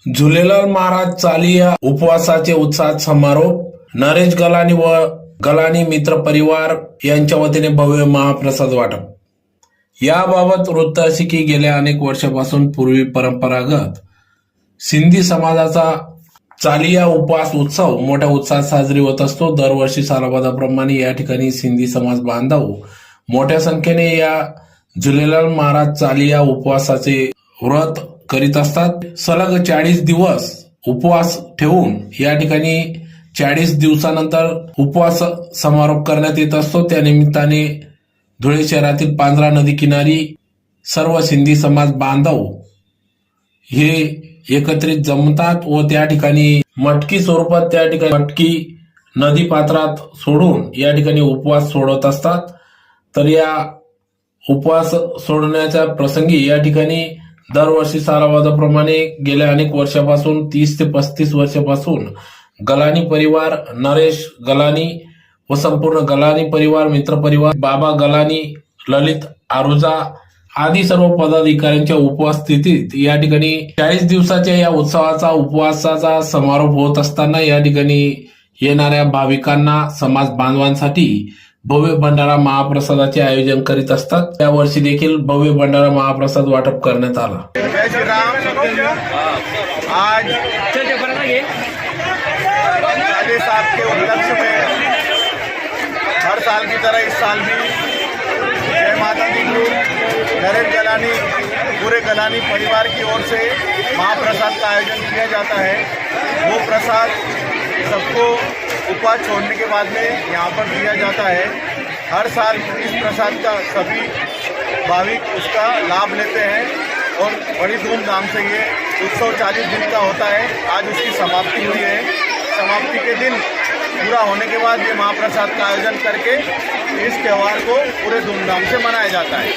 झुलेलाल महाराज चालिया उपवासाचे उत्साहात समारोप. नरेश गलानी व गलानी मित्र परिवार यांच्या वतीने भव्य महाप्रसाद वाटप. याबाबत वृत्त असे की गेल्या अनेक वर्षापासून पूर्वी परंपरागत सिंधी समाजाचा चालिया उपवास उत्सव मोठ्या उत्साहात साजरी होत असतो. दरवर्षी सालाबादाप्रमाणे या ठिकाणी सिंधी समाज बांधव मोठ्या संख्येने या झुलेलाल महाराज चालिया उपवासाचे व्रत करीत असतात. सलग 40 दिवस उपवास ठेवून या ठिकाणी 40 दिवसानंतर उपवास समारोप करण्यात येत असतो. त्या निमित्ताने धुळे शहरातील पांझरा नदी किनारी सर्व सिंधी समाज बांधव हे एकत्रित जमतात व त्या ठिकाणी मटकी स्वरूपात त्या ठिकाणी मटकी नदी पात्रात सोडून या ठिकाणी उपवास सोडत असतात. तर या उपवास सोडण्याच्या प्रसंगी या ठिकाणी दरवर्षी सालाबादाप्रमाणे गेल्या अनेक वर्षापासून 30 ते 35 वर्षापासून गलानी परिवार, नरेश गलानी व संपूर्ण गलानी परिवार, मित्र परिवार, बाबा गलानी, ललित आरुजा आदी सर्व पदाधिकाऱ्यांच्या उपस्थितीत या ठिकाणी 40 दिवसाच्या या उत्सवाचा उपवासाचा समारोप होत असताना या ठिकाणी येणाऱ्या भाविकांना, समाज बांधवांसाठी भव्य भंडारा महाप्रसादाचे आयोजन करीत असतात. त्या वर्षी देखील भव्य भंडारा महाप्रसाद वाटप करण्यात आला. जय श्री राम. आज साले साहब के उपलक्ष्य में हर साल की तरह इस साल भी जय माता दी ग्रुप नरेश गलानी पूरे गलानी परिवार की ओर से महाप्रसाद का आयोजन किया जाता है. वो प्रसाद सबको उपवास छोड़ने के बाद में यहाँ पर दिया जाता है. हर साल इस प्रसाद का सभी भाविक उसका लाभ लेते हैं और बड़ी धूमधाम से ये उत्सव 40 दिन का होता है. आज उसकी समाप्ति हुई है. समाप्ति के दिन पूरा होने के बाद ये महाप्रसाद का आयोजन करके इस त्यौहार को पूरे धूमधाम से मनाया जाता है.